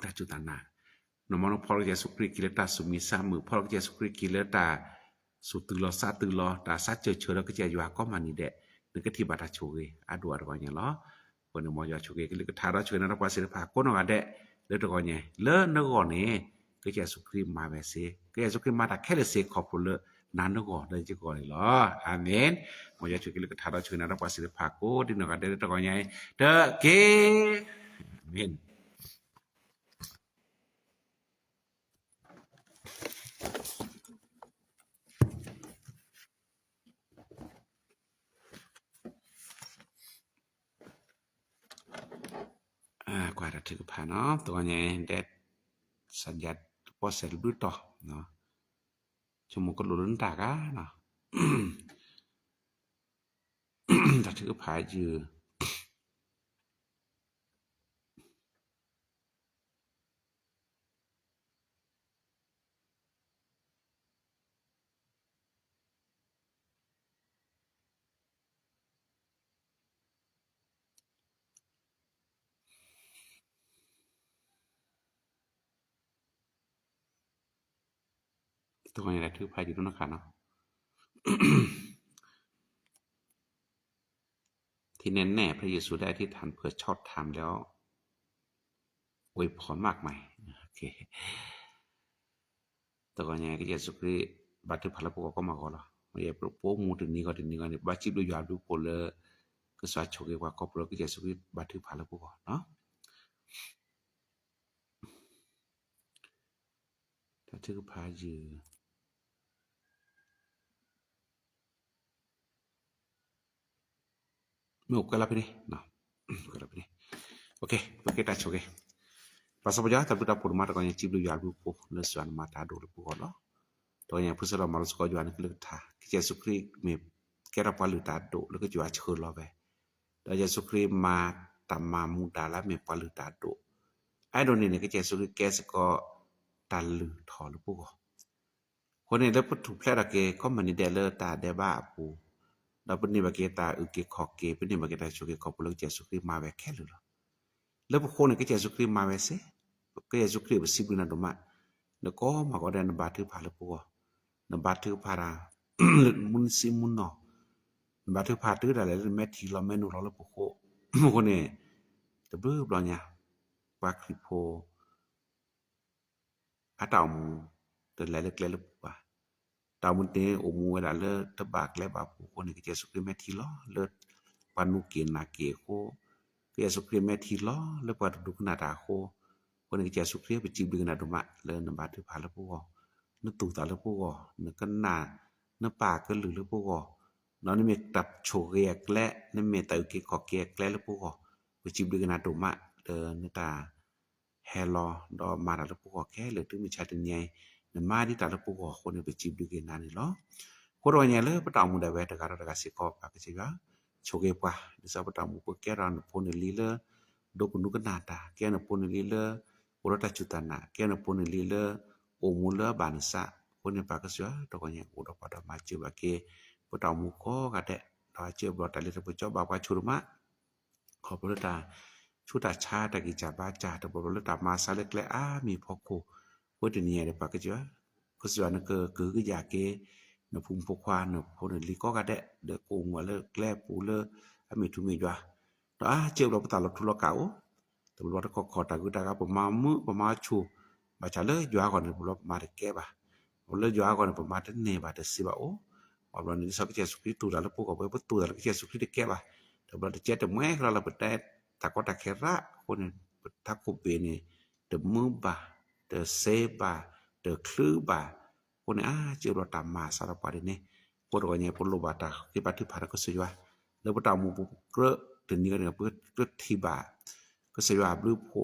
ตาจุตานาno mono polo Yesu Christ kileta sumisa mu polo Yesu Christ kileta sutulo satulo ta sache choro ke ya ko mani de ne ke ti bata choge adu adu nya lo ko ne mo ya choge ke ke thara chwe na pa se pha ko no ga de le to ko nye le no ko ne ke Yesu Christ ma be se ke Yesu Christ ma ta ke le se ko pu le na no ko de ji ko lo amen mo ya choge ke thara chwe na pa se pha ko di no ga de to ko nye de ke amenกว่าจะถึงผ่านเนาะตัวนี้เด็ดสัญญาพอเสร็จรู้ต่อเนาะชั่วโมงก็หลุดตากะเนาะถ้าถึงผ่านอยู่ตัวนี้แหละถือผ่านอยู่ตรงนั้นค่ะเนาะที่แน่ๆพระเยซูได้อธิษฐานเพื่อชอบธรรมแล้วอวยพรมากมายโอเคตัวนี้ก็เยซูคริสต์บัดถือพระปุกก็มาก็ละไม่ได้โปรมูถึงนี้ก็ถึงนี้ก็บัดจิบดูยาดูโปเลก็สวาโชกว่าก็โปรก็เยซูคริสต์บัดถือพระปุกเนาะถ้าถือพาอยู่me ko la pini no ko la pini okay porque ta choke paso ya ta buta por mata ko ni chiblu ya bu po le swan mata do po ko lo to nya pusala mal ko jwan ke le tha ki Yesu Christ me ke ra palu ta do le ko jwa chho lo be da Yesu Christ ma tamma mu da la me palu ta do ai do ni ne ke Yesu Christ ke se ko ta lu tho lu po ko ko ne le pu thu pla da ke ko mani de le ta de ba pu da pu ni ba ke ta u ke kho ke pu ni ba ke ta chu ke ko pu le Yesu Christ ma be ke lu lo le pu ko ne ke Yesu Christ ma be se ke Yesu Christ ba sibu na do ma ne ko ma ko de na ba thu pha lu po ko na ba thu pha ra mun si mun no na ba thu pha tu da le me thi lo me nu lo le pu ko ko ne de bu lo nya ba kri po a ta mu de le le le pa ta mun te o mu da le ta ba le ba pu ko ne ke Yesu Christ me thi lo le pa nu ke na ke ko ke Yesu Christ me thi lo le pa du na ta ko ko ne ke Yesu Christ be ji bi na do ma le na ba thu pha le pu ko nó tụ ta le pu ko ne kan na ne pa ke lu le pu ko nó ne me tap cho ge kle ne me ta ke ko ke kle le pu ko be ji bi na do ma le ne ta hello do ma ra le pu ko ke le tu mi cha tin ye ne ma di ta le pu ko ko ne be ji bi ke na ni lo ko ro nya le pa ta mu da we ta ka ra ka si ko pa ke ji ga cho ge pa ni sa pa ta mu ko ke ra no pu ne li le do pu nu ka na ta ke na pu ne li le o ra ta chu ta na ke na pu ne li le o mu le ba ni sa ko ne pa ka sia to ko nya o do pa da ma ji ba ke pa ta mu ko ka de ta ji ba ta le pu cho ba pa chu maขอพระตาชุตาชาตะกิจาบาจาตะบรตามาซาเล็กและมีพอโคพุทธเนี่ยเดปากะจ้ะก็สวนก็คืออยากเกนภูมิพควานพนลิก็กะเดเดกงว่าเลแกลปูเลมีทุมีจ้ะตาเจ็บเราตาเราทุลกาตะบรก็ขอตากุตาประมาณประมาณชูบาจาเลยจ้ะก่อนบรมาแก่บ่เลยจ้ะก่อนประมาณเนบาตสิบ่โอว่านี่สักเจสุคริตุแล้วปูก็ไปประตูแล้วเจสุคริตแก่บ่แต่บ่ได้เจตแม่เราบ่ได้ta ko ta kera ko ne ta ko be ne de mu ba de se ba de klu ba ko ne je ro ta ma sa ra pa de ne ko ro ne po lo ba ta ki pa thi pha ko se wa le ba ta mu pu kre de ni ne pu kre thi ba ko se wa blu po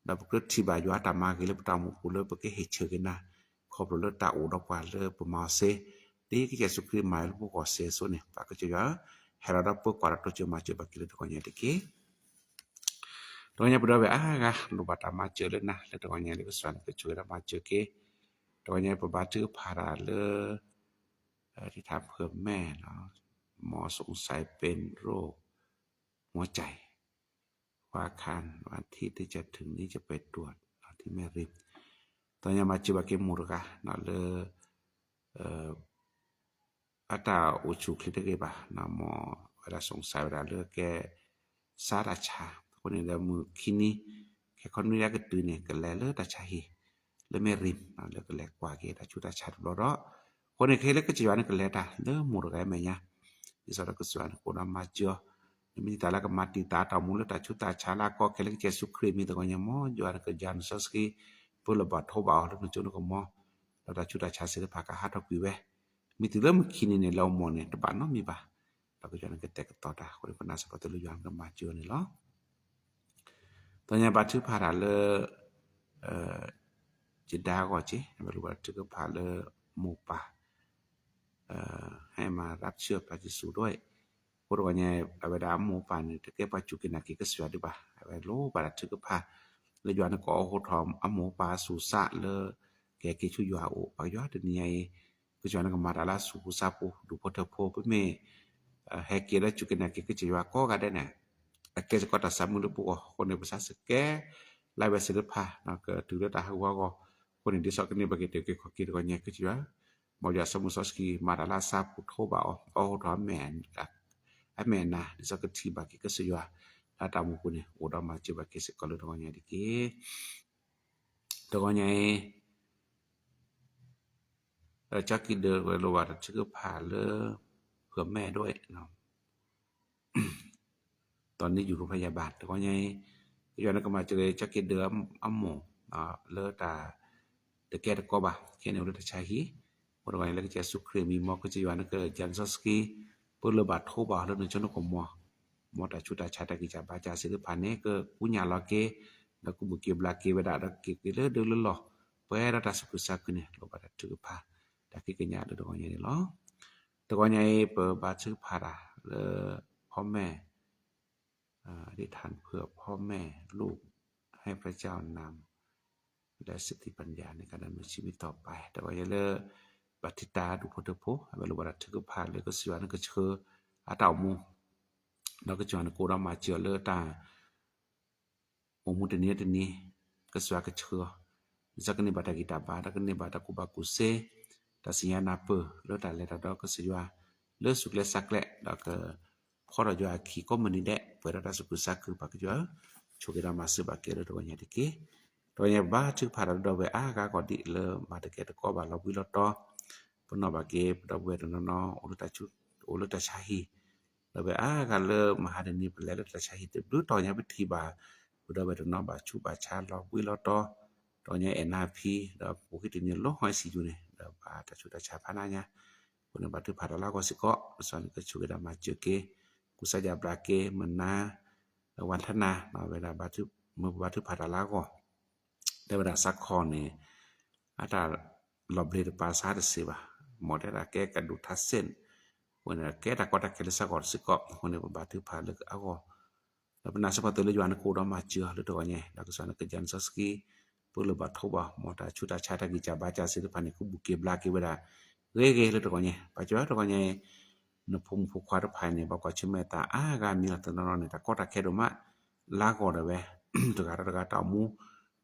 da pu kre thi ba yo ta ma ke le ta mu pu le pa ke he che ke na ko pro le ta o da pa le pa ma se de ki Yesu Christ ma le pu ko se so ne pa ko je ya hera da pu ko ra to je ma je ba ki le ko ne de ke ตอนนี้บ่ได้ว่ากะลูบาตามาเจอเลยนะแล้วตอนนี้เลยก็สอนก็ช่วยมาเจอเกตอนนี้บ่บาถือภาระเลยที่ถามเพิ่มแม่เนาะหมอสงสัยเป็นโรคหัวใจว่าคันวันที่ที่จะถึงนี้จะไปตรวจที่แม่ริมตอนนี้มาจิบาเกมูรกะเนาะเลยata uchu klitege ba na mo wala songsai wala le ke sara cha koni da mu kini ke konu ya ke tu ne ke le ta cha hi le me rim na le ke le kwa ke ta chu ta cha lo ro koni ke le ke ji wan ke le ta le mu ro ga me nya ni sa ke swan ko na ma jo ni mi ta la ke mati ta ta mu le ta chu ta cha la ko ke le ke su kri mi to ko nya mo jo an ke jan so ski pu le ba tho ba le chu ko mo ta chu ta cha se pa ka ha to pi weมีติเริ่มคินเนี่ยเราหมอเนี่ยตะบานเนาะมีบ่เราก็จะนั่นก็แตกต่อตาคนก็น่าสะพอตะลุยามก็มาเจอนี่เนาะตอนนี้บัดชื่อพาราเลจิดาก็จิบ่รู้ว่าชื่อพาเลหมู่ป่าให้มารับเชื้อพระเยซูด้วยพวกว่าเนี่ยเอาไปดามหมู่ป่านี่ตะเก็บปัจจุกินน่ะก็เสียดิบ่เอาไปโลบาดชื่อพาเลยย้อนก็โหทอมอหมู่ป่าสู่สะเลแกกิชุยาโอปายอดนี่ไงก็จวนก็มาดาลาสุซาปูดูพอเทโพไปเมเฮเกละจุกนะqueจะว่าก็ได้น่ะเกจะก็ตะสามุปุคนในภาษาสแกลายแบบศิลปะนะก็ถือได้ว่าก็คนที่สอนกันนี่บางทีก็คิดว่าเนี่ยก็จะว่าบ่อยากสมุสกีมาดาลาซาปุโทบ่เอาถอแม่นกะไอ้แม่นนะดิสก็ที่บางก็สิว่าถ้าตามมุเนี่ยโอดามาจิบากิสก็เลยตรงนี้ดิเกตรงนี้จักกิเดอร์เวลว่าชื่อผ่าเลเพื่อแม่ด้วยเนาะ ตอนนี้อยู่โรงพยาบาลแต่ว่าไงย้อนก็มาเจอจักกิเดอร์อัมโมเลตาตะแกตะกอบะแค่แนวเลตชาฮีบ่ว่าแล้วก็จะสุครีมีมอก็จะย้อนก็จันซอสกีเปิ้นระบาดโทบาแล้วนึงจนก็มอตาชุตาชาตะกิจาบาจาศิลปะเนี่ยก็ปุญญาลอเกแล้วก็บุเกบลาเกเวดาดะเกเลเดลลอเปราตาสุกุสักเนี่ยโลบาดถือพาแต่ที่กันยาดอกอย่างนี้เนาะตะกอนใหญ่เปิดบาชื่อพาราพ่อแม่อธิษฐานเพื่อพ่อแม่ลูกให้พระเจ้านำและสติปัญญาในการดำเนินชีวิตต่อไปแต่ว่าอย่าเลบัติตาดูพุทธโพบรรลุบัตรถือพาเลยก็สิว่านั่นก็คืออาตามูแล้วก็จวนโกรามาเจอเลตาโอมุตนี้ก็สิว่าก็เชื่อจักนี่บัตรกิตาบาตะกันนี่บัตรกุบากุเซta sia na pe lo ta le ta do ko se jwa le suk le sak le da ke pho da jwa ki ko mani de pe da su ku sak ku pa ke jwa chu ke da ma se ba ke do nya de ke do nya ba chu pha da do be a ka ko di le ma de ke ko ba lo wi lo to pu no ba ke da we do no o lo ta chu o lo ta cha hi da be a ka le ma ha de ni pe le lo ta cha hi de du to nya bi thi ba bu da be do no ba chu ba cha lo wi lo to do nya NRP da pu ki ti ni lo hoi si ju ne ba ta chu ta cha pha na nya kun ba tu pha la ko si ko son ko chu da ma chu ke ku sa ja bra ke man naวันธนาเวลาบาทุมือบาทุพาราลาก็ได้เวลาสักคอนี่อาตาลอบเลปาซาดสิบะหมอได้ละแก้กระดูกทัดเส้นวันแก้ตะก็ตะเกลสะกอดสิก็คนนี้บาทุพาลึกเอาก็แล้วเป็นนาสปะตะเลยอยู่อันกูดอมาเจือหรือตัวเนี่ยแล้วก็สอนกจันซอสกีปุลบาทบะหมอตาชุตาชาตะกิจาบาจาสิลปานี่กูบุเกบลาเกเวลาเรเกหรือตัวเนี่ยปัจจุบันตัวเนี่ยนพงผู้ควาดภายในบอกว่าชิเมตาอาการมีลักษณะเนี่ยตะก็ตะแค่ดมาลาก็ได้เว้ตะกะตะกะตามู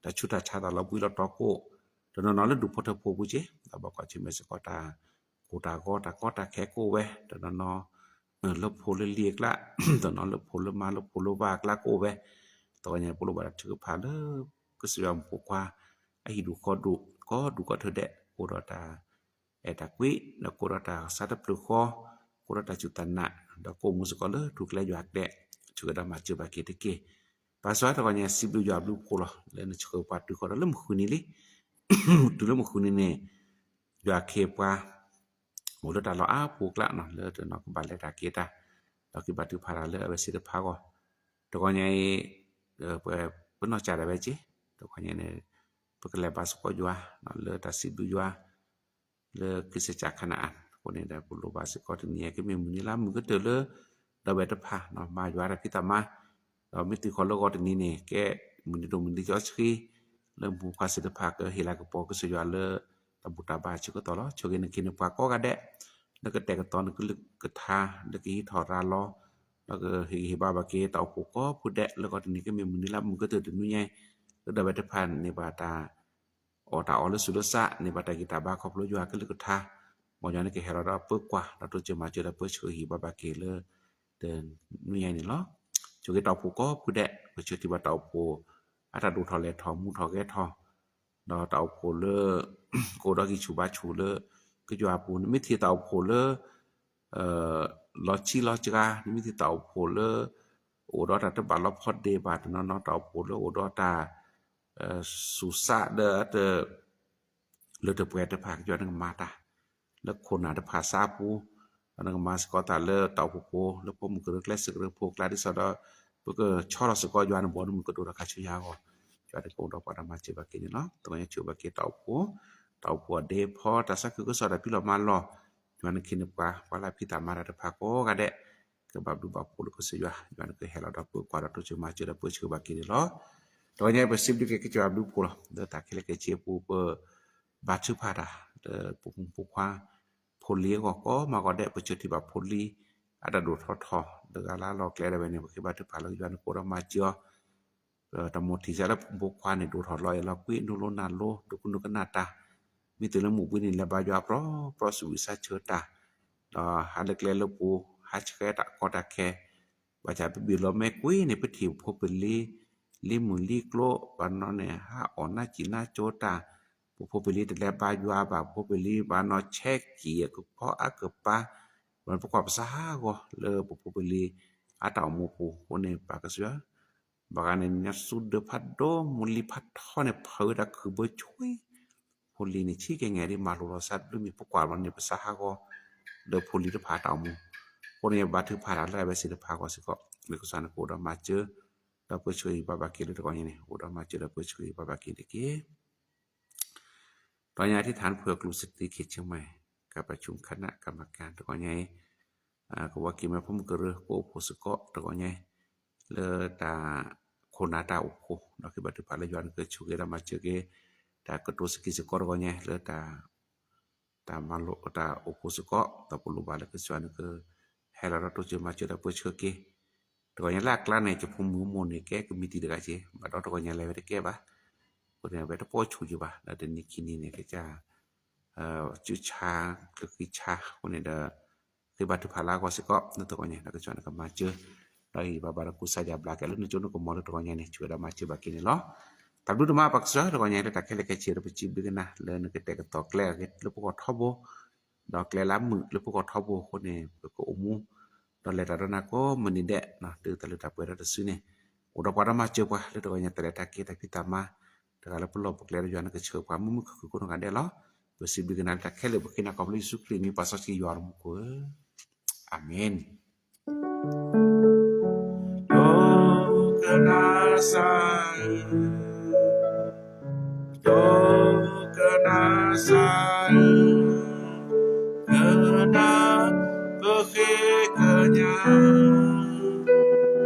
ตะชุตาชาตะลบุยละตอโกตะนอนๆแล้วดูพอทะโพบุเจตะบอกว่าชิเมสก็ตาโกตาก็ตะก็ตะแค่โกเว้ตะนอนลบโพเลเลียกละตะนอนลบโพลมาลบโพลวากละโกเว้ตอเนี่ยปุโรบาถือพาเลก็สิยอมผู้ควาไอ้ดูก็เธอแดะโกรตาเอตะกวินะโกรตาสัตปลุคอโกรตาจุตันนะดอกโกมุสก็เลยถูกแล้วอยู่อักแดะชื่อดามาเจอบาเกตเกปาสวาตะเนี่ยสิบดูยาบลูโคละแล้วนะชื่อปัดดูก็ละมคุนี่ลิดูละมคุนี่เนี่ยอยู่อักเคปว่าโหละตาเราผูกละเนาะแล้วตะเนาะบาเลตาเกตาเราคิดบัดถือพาราเลยเอาไปสิพาก็ตะเนี่ยเปิ้นนอกจากได้ไปจิตะเนี่ยเนี่ยเปิ้นก็เลยบาสก็อยู่เนาะเลยตาสิบดูอยู่le kisah kanaanคนนี้ได้ปุโรบาสิก็ถึงเนี่ยก็มีมุนีละมึงก็เตอเลดาเวตพาเนาะมาอยู่ara kita ma มิติคนละก็ตนี้นี่แกมันตรงมันที่จอชคีเริ่มผู้ภาษาภาคเฮลากปอก็สิยาเลตบุตาบาชก็ตอลชกินกินปาก็กะแดแล้วก็แต่กตอนก็ลึกกะทาแล้วก็ถอดราลอแล้วก็เฮบาบาเกตเอาผู้ก็ผู้แดแล้วก็ตนี้ก็มีมือนี่ละมันก็ตื่นนุ่ยใหญ่แล้วได้บัดผ่านในบาตาอตาอลสุลสะในบาตากิตาบาครอบรู้อยู่ก็ลึกกะทาบ่ยานก็เฮราดาปึกกว่าเราตัวจะมาเจอได้เปิ้เชฮีบาบาเกเลเดินนุ่ยใหญ่นี่เนาะจกตาผู้ก็ผู้แดไปเชื่อที่ว่าตาผู้อาตาดูทอเลทอมูทอแกทอดอตาผู้เลโกดอกิชูบาชูเลก็อยู่อาปูมิที่ตาผู้เลลอชิลอจกามิที่ตาผู้เลโอดอตาตบาลอพอดเดบาตนอตาผู้เลโอดอตาสุสะเดเลตะเปตะภาคอยู่นังมาตาแล้วคนอาจภาษาปูนังมาสกอตาเลตาผู้แล้วผมก็เลิกและสึกเรื่องพวกลาดิสดาปก็ชอรสกอยานบ่นมันก็ดูราคาชยาวจะได้โกดปามาเจบากินี่เนาะตรงนี้ชื่อบากิตาผู้เดพอตาสักคือก็สอดพี่เรามาลอย้อนคินปะว่าลาพี่ตามาระภาโกกะเดก็บับดูบับปูก็สิยาย้อนก็เฮลาดปกว่าตจะมาเจอปชื่อบากินี่เนาะตรงนี้ไปสิบดิก็จะบับดูปูลเดตาเคเลกเจปูเปบาชื่อพาดาเดปูควาพลีก็มาก็ได้ไปเจอที่บับพลีada do thotho daga la lo klere bene ke ba tu phalo yuan ko ra ma jio ta mo thi sa la bo khwa ni do tho lo la kwi no lo na lo do ku no ka na ta mi tu la mu wi ni la ba yo pro su sa chö ta ha le kle lo pu ha chke ta ko ta ke ba cha bi lo me kwi ni pe thi pho pe li mu li klo ba no ne ha on na chi na cho ta pho pe li de la ba yo ba pho pe li ba no check ki ko pho a ko paมันประกอบสาก็เลอปุปลีอาตามูปูคนนี้ปากเสือบางอันเนี่ยสุดพัดโดมุลีพัดท่อเนี่ยเผอดักคือบ่ช่วยพลีนี่ชี้แกงไงดิมาโลสัตหรือมีประกอบมันเนี่ยภาษาก็เดอพลีตะพาตามูคนนี้บาถือพาอะไรไปสิตะพาก็สิก็มีกุศลโกดมาเจอแล้วไปช่วยบาบากิเลยตะกอนนี่โกดมาเจอแล้วไปช่วยบาบากิดิเกตอนนี้ที่ฐานเผือกรู้สึกที่เขตเชียงใหม่กับประชุมคณะกรรมการตะกอนใหญ่ก็ว่ากินมาผมก็เรอโกโพสก็ตะกอนใหญ่เลอตาโคนาตาอุโคเนาะคือบัดปาลยอนก็ชุเกรามาเจเกตากตุสกิสก็ตะกอนใหญ่เลอตามาโลตาอุโพสก็ตะปุลุบาลก็สวนก็เฮลาราตุจมาเจตะปเชเกตะกอนใหญ่ลากลาในจะพมมนี่แกก็มีติดกะเจบัดตะกอนใหญ่เลยไปแกบะคนเนี่ยไปตะปอชูอยู่บะแล้วเดนิกินี่เนี่ยก็จะจุชาคือชาคนนี้คือบัตรพาลาก็สิก็นั่นตัวนี้แล้วก็ชวนกันมาเจอได้บาบากุซาจาบลาแกแล้วนี่จนก็มอลตัวนี้นี่ช่วยได้มาเจอบักนี่เนาะตักดูมาปักซะตัวนี้แล้วตักแค่เล็กเชียร์ไปจิบด้วยกันนะแล้วนึกแต่ก็ตอกแกล้แล้วพวกก็ทบดอกแกล้ล้ำมือแล้วพวกก็ทบคนนี้ก็อมูตอนแรกตอนนั้นก็มันนี่แดะนะตื่นตะลึงตะเปิดแล้วซื้อนี่อุดมการมาเจอป่ะแล้วตัวนี้แต่ละตะเกียตะพิตามาแต่แล้วพวกเราปักแล้วย้อนก็เชื่อความมือคือคนกันได้แล้วposible que nalta kele porque na kabli sukri mi pasas ki yoar ko amen do kanasai kana pekenya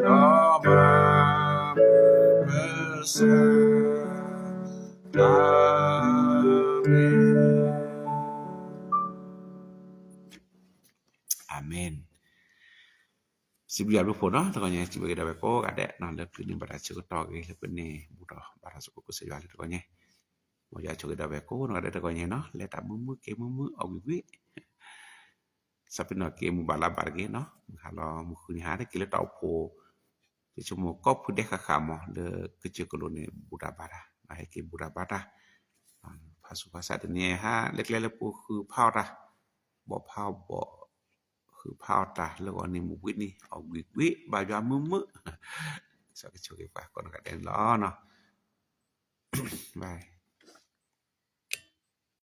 nama Amen. Sibia lu pono tokanya cibe da ko ade non le pini bada cuko tok le pini budo bara suko ko seja le tokanya. Mo ya cuko da ko no ade tokanya no le ta mumu ke mumu owi. Sapi no ke mu bala barge no. Halo mu kuni hade ke le ta po. Ke chumo ko pude kakamo le ke cuko lo ne buda bara. Ma ke buda bara. Pasu pasa de ne ha le le poคือพาวตาบ่พาวบ่คือพาวตาแล้วก็นี่หมู่วินี่เอาวิบายามึสักช่วยไปก่อนก็ได้ล้อเนาะบาย